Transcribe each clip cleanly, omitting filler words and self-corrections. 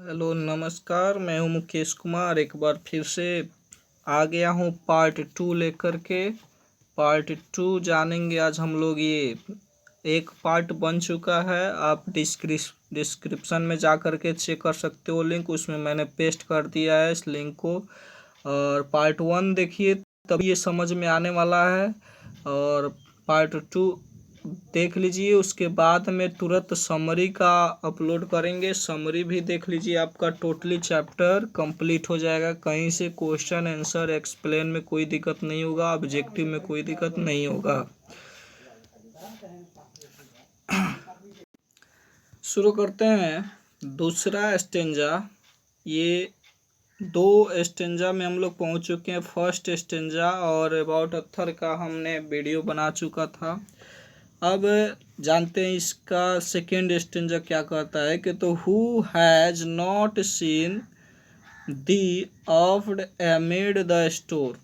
Hello नमस्कार, मैं हूं मुकेश कुमार। एक बार फिर से आ गया हूं पार्ट 2 लेकर के। पार्ट 2 जानेंगे आज हम लोग। ये एक पार्ट बन चुका है, आप डिस्क्रिप्शन में जा कर के चेक कर सकते हो लिंक, उसमें मैंने पेस्ट कर दिया है इस लिंक को। और पार्ट 1 देखिए, तब ये समझ में आने वाला है। और पार्ट 2 देख लीजिए, उसके बाद में तुरंत समरी का अपलोड करेंगे। समरी भी देख लीजिए, आपका टोटली चैप्टर कंप्लीट हो जाएगा। कहीं से क्वेश्चन आंसर एक्सप्लेन में कोई दिक्कत नहीं होगा, ऑब्जेक्टिव में कोई दिक्कत नहीं होगा। शुरू करते हैं दूसरा स्टेंजा। ये 2 स्टेंजा में हम लोग पहुंच चुके हैं। फर्स्ट स्टेंजा और अबाउट अथर का हमने वीडियो बना चुका था। अब जानते हैं इसका सेकेंड स्टेंजा क्या कहता है कि तो who has not seen thee oft amid the store.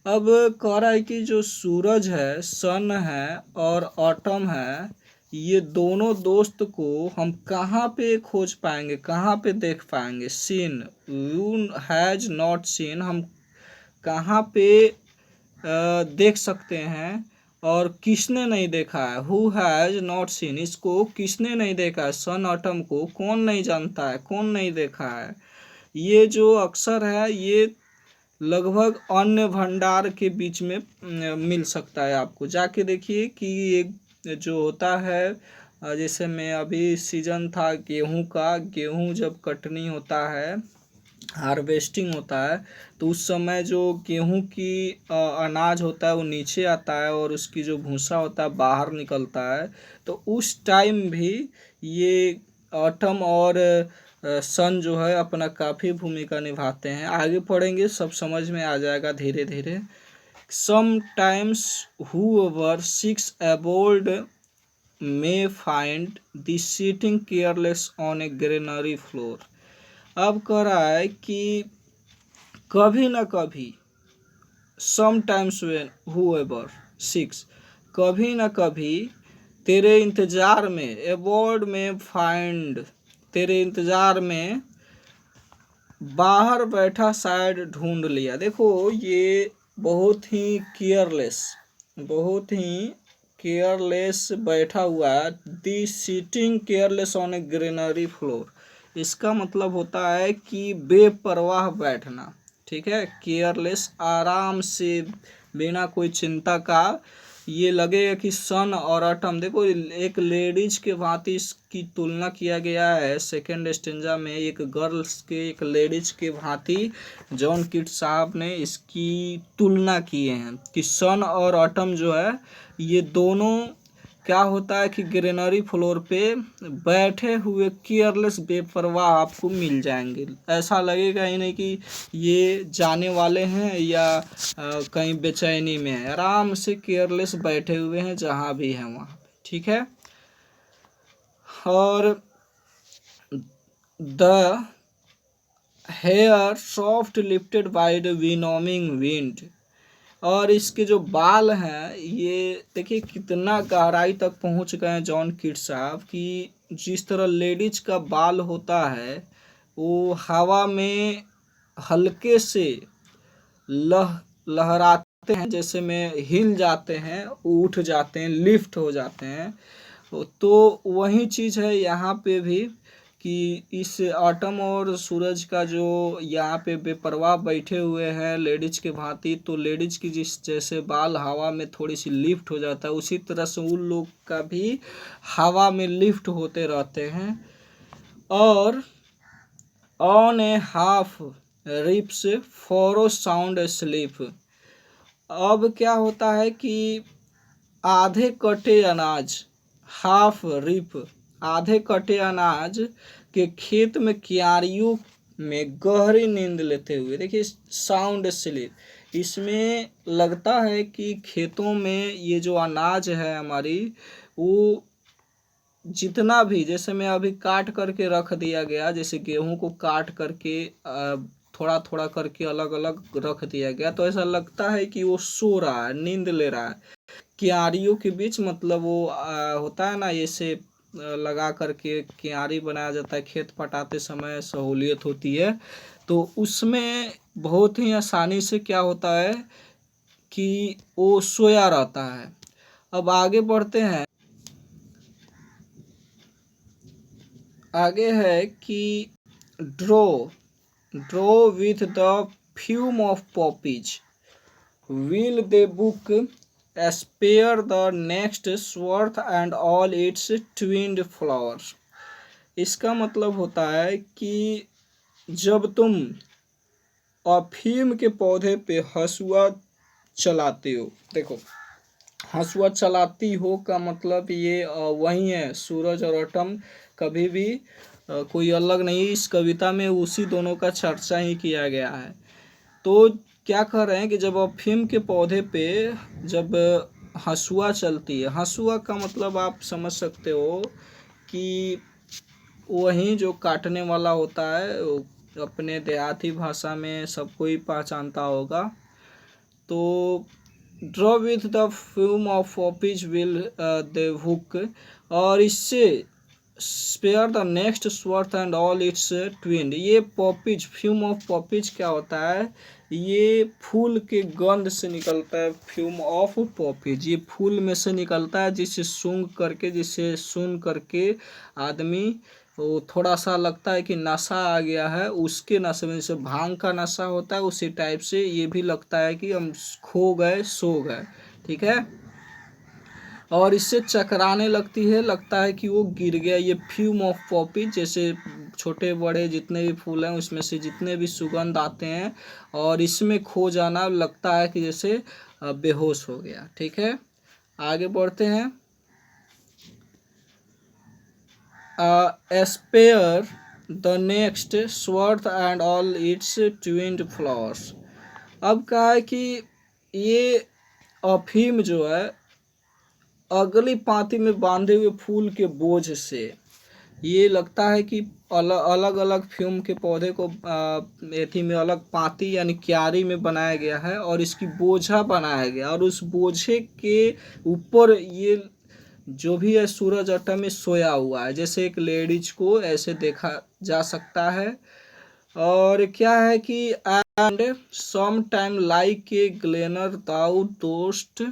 अब कह रहा है कि जो सूरज है, सन है और ऑटम है, ये दोनों दोस्त को हम कहाँ पे खोज पाएंगे, कहाँ पे देख पाएंगे। Seen, you has not seen, हम कहाँ पे देख सकते हैं। और किसने नहीं देखा है, हु हैज नॉट सीन, इसको किसने नहीं देखा है। सन ऑटम को कौन नहीं जानता है, कौन नहीं देखा है। ये जो अक्षर है, ये लगभग अन्य भंडार के बीच में मिल सकता है। आपको जाके देखिए कि एक जो होता है, जैसे मैं अभी सीजन था गेहूं का, गेहूं जब कटनी होता है, हार्वेस्टिंग होता है, तो उस समय जो गेहूं की अनाज होता है वो नीचे आता है और उसकी जो भूसा होता है बाहर निकलता है। तो उस टाइम भी ये ऑटम और सन जो है अपना काफ़ी भूमिका निभाते हैं। आगे पढ़ेंगे, सब समझ में आ जाएगा धीरे धीरे। Sometimes whoever seeks aboard may find the sitting careless on a granary floor। अब कह रहा है कि कभी ना कभी, समटाइम्स व्हेन whoever seeks, कभी ना कभी तेरे इंतजार में, अबॉर्ड में फाइंड, तेरे इंतजार में बाहर बैठा शायद ढूंढ लिया। देखो ये बहुत ही केयरलेस, बहुत ही केयरलेस बैठा हुआ है। Thee sitting careless on a greenery floor, इसका मतलब होता है कि बेपरवाह बैठना। ठीक है, केयरलेस, आराम से, बिना कोई चिंता का। ये लगेगा कि सन और ऑटम, देखो एक लेडीज के भांति इसकी तुलना किया गया है सेकेंड स्टेंजा में। एक गर्ल्स के, एक लेडीज के भांति जॉन कीट साहब ने इसकी तुलना किए हैं कि सन और ऑटम जो है, ये दोनों क्या होता है कि ग्रीनरी फ्लोर पे बैठे हुए केयरलेस, बेपरवाह आपको मिल जाएंगे। ऐसा लगेगा ही नहीं कि ये जाने वाले हैं या कहीं बेचैनी में है। आराम से केयरलेस बैठे हुए हैं जहाँ भी हैं वहाँ। ठीक है। और the hair soft lifted by the winnowing wind, और इसके जो बाल हैं, ये देखिए कितना गहराई तक पहुंच गए हैं जॉन कीट साहब, कि जिस तरह लेडीज का बाल होता है वो हवा में हल्के से लहराते हैं, जैसे में हिल जाते हैं, उठ जाते हैं, लिफ्ट हो जाते हैं। तो वही चीज़ है यहाँ पे भी, कि इस ऑटम और सूरज का जो यहाँ पे बेपरवाह बैठे हुए हैं लेडीज के भांति, तो लेडीज की जिस जैसे बाल हवा में थोड़ी सी लिफ्ट हो जाता है, उसी तरह से उन लोग का भी हवा में लिफ्ट होते रहते हैं। और on a half reaped furrow sound sleep. अब क्या होता है कि आधे कटे अनाज, हाफ रिप, आधे कटे अनाज के खेत में क्यारियों में गहरी नींद लेते हुए, देखिए साउंड स्लीप, इसमें लगता है कि खेतों में ये जो अनाज है हमारी, वो जितना भी, जैसे मैं अभी काट करके रख दिया गया, जैसे गेहूं को काट करके थोड़ा थोड़ा करके अलग अलग रख दिया गया, तो ऐसा लगता है कि वो सो रहा है, नींद ले रहा है। क्यारियों के बीच, मतलब वो होता है ना, जैसे लगा करके क्यारी बनाया जाता है, खेत पटाते समय सहूलियत होती है। तो उसमें बहुत ही आसानी से क्या होता है कि वो सोया रहता है। अब आगे बढ़ते हैं। आगे है कि draw draw with the fume of poppies will the book spare the next swarth and all its twinned flowers। इसका मतलब होता है कि जब तुम अफीम के पौधे पे हसुआ चलाते हो, देखो हसुआ चलाती हो का मतलब ये वही है, सूरज और एटम कभी भी कोई अलग नहीं। इस कविता में उसी दोनों का चर्चा ही किया गया है। तो क्या कह रहे हैं कि जब अफीम के पौधे पे जब हसुआ चलती है, हसुआ का मतलब आप समझ सकते हो कि वही जो काटने वाला होता है, अपने देहाती भाषा में सब कोई पहचानता होगा। तो draw with the fume of poppies will the hook, और इससे spare the next swath and all its twined. ये पॉपीज, फ्यूम ऑफ पॉपीज क्या होता है, ये फूल के गंध से निकलता है। फ्यूम ऑफ पॉपीज ये फूल में से निकलता है, जिसे सुन करके आदमी वो थोड़ा सा लगता है कि नशा आ गया है। उसके नशे में जैसे भांग का नशा होता है, उसी टाइप से ये भी लगता है कि हम खो गए, सो गए। ठीक है, और इससे चकराने लगती है, लगता है कि वो गिर गया। ये फ्यूम ऑफ पॉपी, जैसे छोटे बड़े जितने भी फूल हैं उसमें से जितने भी सुगंध आते हैं, और इसमें खो जाना, लगता है कि जैसे बेहोश हो गया। ठीक है, आगे बढ़ते हैं। Spare the next swath and all its twined flowers. अब कहा है कि ये अफीम जो है अगली पाती में बांधे हुए फूल के बोझ से, ये लगता है कि अलग अलग फ्यूम के पौधे को एथी में अलग पाती यानी क्यारी में बनाया गया है, और इसकी बोझा बनाया गया, और उस बोझे के ऊपर ये जो भी है सूरज अटम में सोया हुआ है, जैसे एक लेडीज को ऐसे देखा जा सकता है। और क्या है कि and some time like a gleaner thou dost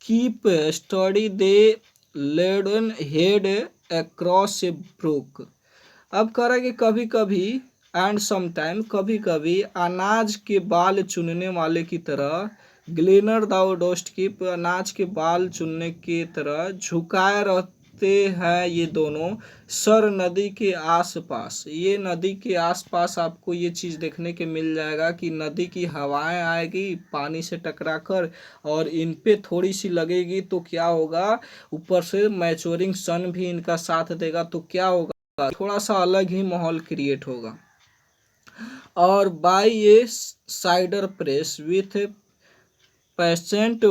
keep steady thy laden head across a brook. अब कह रहा है कि कभी कभी एंड समटाइम, कभी कभी अनाज के बाल चुनने वाले की तरह, ग्लेनर दाउ डोस्ट की अनाज के बाल चुनने की तरह झुकाए रहते हैं ये दोनों सर नदी के आसपास। ये नदी के आसपास आपको ये चीज़ देखने के मिल जाएगा कि नदी की हवाएं आएगी पानी से टकरा कर, और इन पे थोड़ी सी लगेगी तो क्या होगा, ऊपर से मैच्योरिंग सन भी इनका साथ देगा, तो क्या होगा, थोड़ा सा अलग ही माहौल क्रिएट होगा। और by a cider press with patient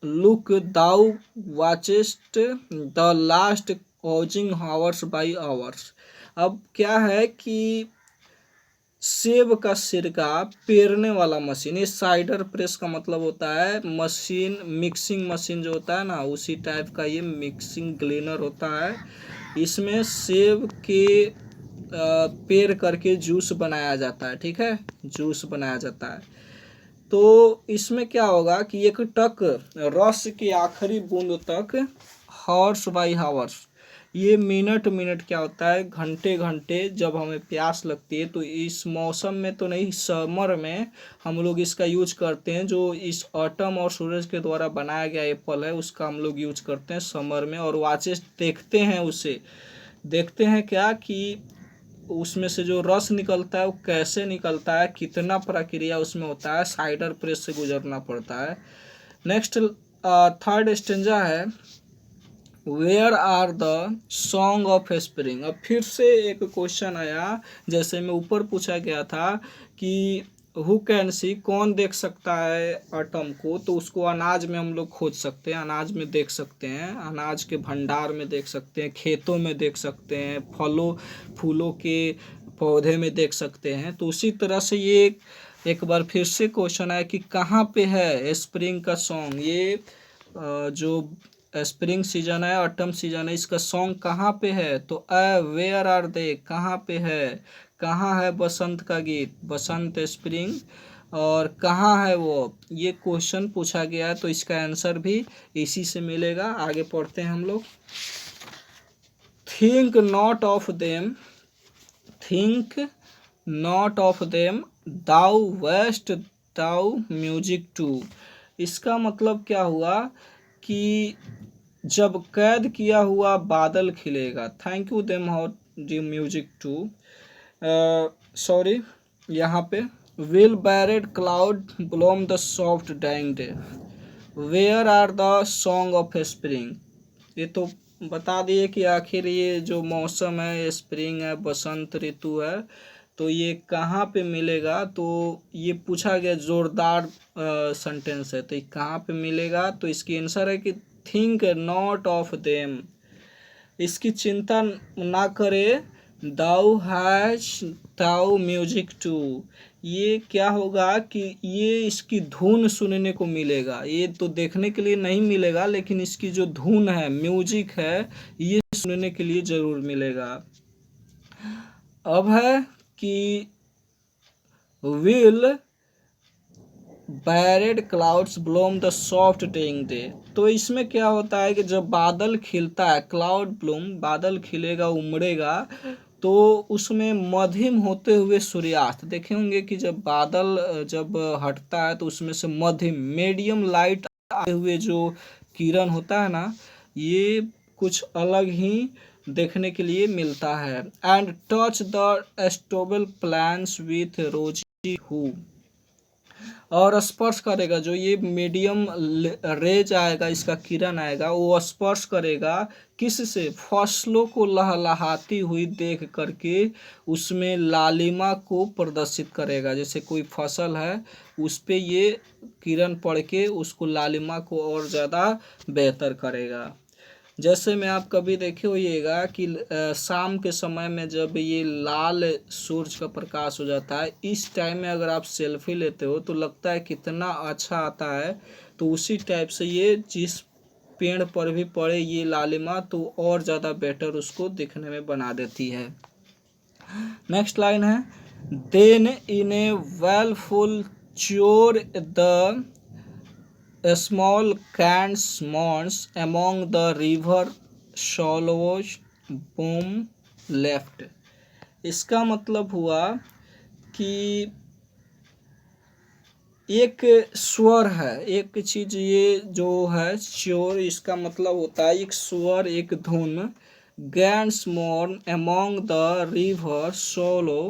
look thou watchest the last oozings hours by hours. अब क्या है कि सेब का सिरका पेरने वाला मशीन, ये साइडर प्रेस का मतलब होता है मशीन, मिक्सिंग मशीन जो होता है ना, उसी टाइप का ये मिक्सिंग ग्लेनर होता है। इसमें सेब के पेर करके जूस बनाया जाता है। ठीक है, जूस बनाया जाता है। तो इसमें क्या होगा कि एक टक रस की आखिरी बूंद तक हॉर्स बाई हावर्स, ये मिनट मिनट क्या होता है, घंटे घंटे जब हमें प्यास लगती है, तो इस मौसम में तो नहीं, समर में हम लोग इसका यूज करते हैं। जो इस ऑटम और सूरज के द्वारा बनाया गया एप्पल है उसका हम लोग यूज करते हैं समर में, और वाचेस देखते हैं, उसे देखते हैं क्या कि उसमें से जो रस निकलता है वो कैसे निकलता है, कितना प्रक्रिया उसमें होता है, साइडर प्रेस से गुजरना पड़ता है। नेक्स्ट थर्ड स्टेंजा है where are the song of spring. अब फिर से एक क्वेश्चन आया, जैसे में ऊपर पूछा गया था कि हु कैन सी, कौन देख सकता है ऑटम को, तो उसको अनाज में हम लोग खोज सकते हैं, अनाज में देख सकते हैं, अनाज के भंडार में देख सकते हैं, खेतों में देख सकते हैं, फलों फूलों के पौधे में देख सकते हैं। तो उसी तरह से ये एक बार फिर से क्वेश्चन आया कि कहाँ पे है स्प्रिंग का सॉन्ग। ये जो स्प्रिंग सीजन है, ऑटम सीजन है, इसका सॉन्ग कहाँ पे है? तो अ वेयर आर दे, कहाँ पे है? कहाँ है बसंत का गीत? बसंत स्प्रिंग। और कहाँ है वो? ये क्वेश्चन पूछा गया है, तो इसका आंसर भी इसी से मिलेगा। आगे पढ़ते हैं हम लोग। Think not of them, think not of them, thou west thou music too. इसका मतलब क्या हुआ कि जब कैद किया हुआ बादल खिलेगा, thank you them how the music too, sorry यहाँ पे, will barred cloud bloom the soft dying day, where are the song of spring. ये तो बता दिए कि आखिर ये जो मौसम है, स्प्रिंग है, बसंत ऋतु है, तो ये कहाँ पे मिलेगा? तो ये पूछा गया, जोरदार सेंटेंस है, तो ये कहाँ पे मिलेगा? तो इसकी आंसर है कि थिंक नॉट ऑफ देम, इसकी चिंता ना करे, दाउ हैज दाउ म्यूजिक टू। ये क्या होगा कि ये इसकी धुन सुनने को मिलेगा, ये तो देखने के लिए नहीं मिलेगा, लेकिन इसकी जो धुन है, म्यूजिक है, ये सुनने के लिए जरूर मिलेगा। अब है कि will barred clouds bloom the soft dying day. तो इसमें क्या होता है कि जब बादल खिलता है, क्लाउड ब्लूम, बादल खिलेगा, उमड़ेगा, तो उसमें मध्यम होते हुए सूर्यास्त देखे होंगे कि जब बादल जब हटता है तो उसमें से मध्यम मीडियम लाइट आए हुए जो किरण होता है ना, ये कुछ अलग ही देखने के लिए मिलता है। And touch the stubble plants with rosy hue, और स्पर्श करेगा, जो ये मीडियम रेज आएगा, इसका किरण आएगा, वो स्पर्श करेगा किस से? फसलों को लहलहाती हुई देख करके उसमें लालिमा को प्रदर्शित करेगा। जैसे कोई फसल है, उस पे ये किरण पड़ के उसको लालिमा को और ज़्यादा बेहतर करेगा। जैसे में आप कभी देखे होइएगा कि शाम के समय में जब ये लाल सूरज का प्रकाश हो जाता है, इस टाइम में अगर आप सेल्फी लेते हो तो लगता है कितना अच्छा आता है। तो उसी टाइप से ये जिस पेड़ पर भी पड़े ये लालिमा, तो और ज़्यादा बेटर उसको दिखने में बना देती है। नेक्स्ट लाइन है, then in a wailful choir the small cans mounds among the river shallows boom left। इसका मतलब हुआ कि एक स्वर है, एक चीज ये जो है श्योर, इसका मतलब होता है एक स्वर, एक धुन। Gnats mourn among the river sallows,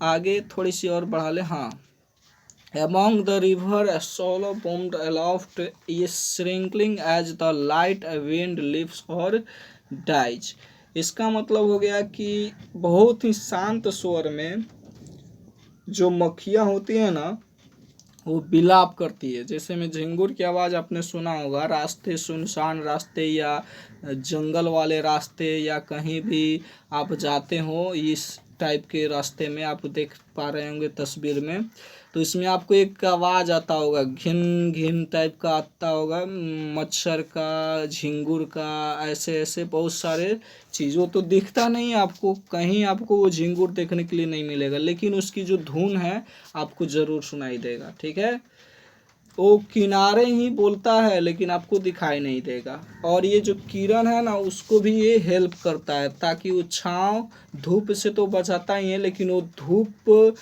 आगे थोड़ी सी और बढ़ा ले, हाँ, among the river a swallow boomed aloft is shrinking as the light wind lifts or dies। इसका मतलब हो गया कि बहुत ही शांत स्वर में जो मक्खियाँ होती है ना, वो बिलाप करती है। जैसे में झिंगुर की आवाज़ आपने सुना होगा, रास्ते, सुनसान रास्ते या जंगल वाले रास्ते या कहीं भी आप जाते हो, इस टाइप के रास्ते में आप देख पा रहे होंगे तस्वीर में, तो इसमें आपको एक आवाज़ आता होगा, घिन घिन टाइप का आता होगा, मच्छर का, झिंगुर का, ऐसे ऐसे बहुत सारे चीज़। वो तो दिखता नहीं आपको, कहीं आपको वो झिंगुर देखने के लिए नहीं मिलेगा, लेकिन उसकी जो धुन है आपको ज़रूर सुनाई देगा। ठीक है, वो किनारे ही बोलता है लेकिन आपको दिखाई नहीं देगा। और ये जो किरण है ना, उसको भी ये हेल्प करता है, ताकि वो छाँव, धूप से तो बचाता ही है, लेकिन वो धूप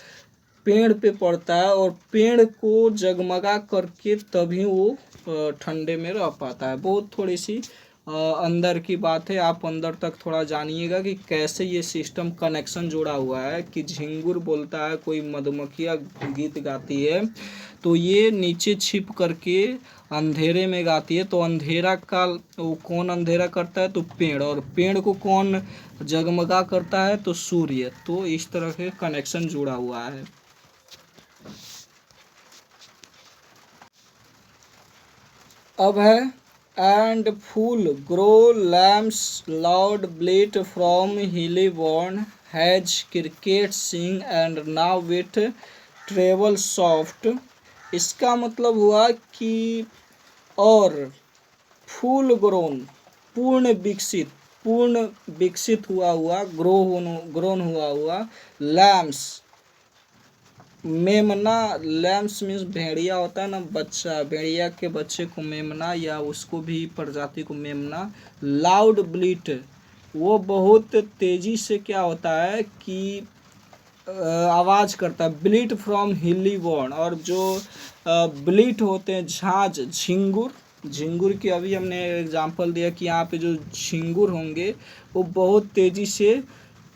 पेड़ पे पड़ता है और पेड़ को जगमगा करके तभी वो ठंडे में रह पाता है। बहुत थोड़ी सी अंदर की बात है, आप अंदर तक थोड़ा जानिएगा कि कैसे ये सिस्टम कनेक्शन जुड़ा हुआ है। कि झिंगुर बोलता है, कोई मधुमक्खियाँ गीत गाती है, तो ये नीचे छिप करके अंधेरे में गाती है, तो अंधेरा का वो कौन अंधेरा करता है? तो पेड़, और पेड़ को कौन जगमगा करता है? तो सूर्य। तो इस तरह के कनेक्शन जुड़ा हुआ है। अब है, and full grow lambs loud bleat from hilly bourn hedge cricket sing and now with treble soft. इसका मतलब हुआ कि और फुल ग्रोन, पूर्ण विकसित हुआ ग्रोन हुआ लैम्स, मेमना। लैम्स मीन्स भेड़िया होता है ना, बच्चा, भेड़िया के बच्चे को मेमना या उसको भी प्रजाति को मेमना। लाउड ब्लीट, वो बहुत तेजी से क्या होता है कि आवाज करता है। ब्लीट फ्रॉम हिली बॉर्न, और जो ब्लीट होते हैं झांझ, झिंगुर की अभी हमने एग्जांपल दिया कि यहाँ पे जो झिंगुर होंगे वो बहुत तेजी से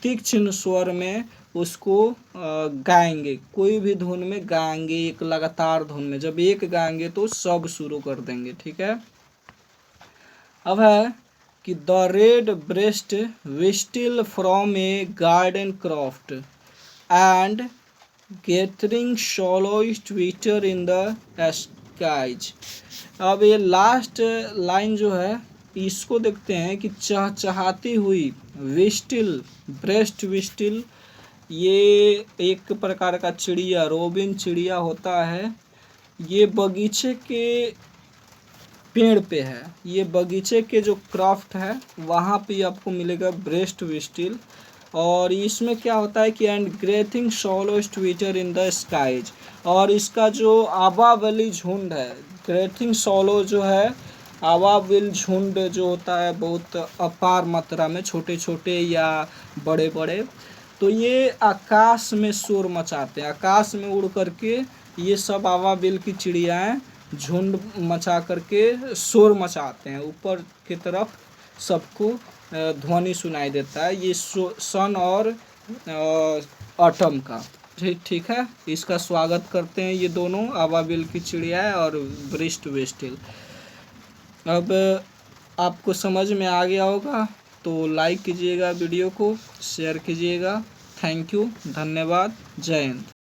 तीक्ष्ण स्वर में उसको गाएंगे, कोई भी धुन में गाएंगे, एक लगातार धुन में। जब एक गाएंगे तो सब शुरू कर देंगे, ठीक है। अब है कि the red breast whistle from a garden croft and gathering swallows twitter in the skies. अब ये लास्ट लाइन जो है इसको देखते हैं कि चहचहाती हुई विस्टिल, ब्रेस्ट विस्टिल, ये एक प्रकार का चिड़िया, रोबिन चिड़िया होता है। ये बगीचे के पेड़ पे है, ये बगीचे के जो क्राफ्ट है वहाँ पे आपको मिलेगा ब्रेस्ट विस्टिल। और इसमें क्या होता है कि and gathering swallows twitter in the skies, और इसका जो आवावली झुंड है, ग्रेथिंग शॉलो जो है आवाविल झुंड जो होता है बहुत अपार मात्रा में, छोटे छोटे या बड़े बड़े, तो ये आकाश में शोर मचाते हैं। आकाश में उड़ करके ये सब आवाविल की चिड़ियाएँ झुंड मचा करके शोर मचाते हैं, ऊपर की तरफ सबको ध्वनि सुनाई देता है। ये सन और ऑटम का, ठीक है। इसका स्वागत करते हैं ये दोनों, आवाविल की चिड़िया और ब्रेस्ट विस्टिल। अब आपको समझ में आ गया होगा तो लाइक कीजिएगा, वीडियो को शेयर कीजिएगा। थैंक यू, धन्यवाद, जय हिंद।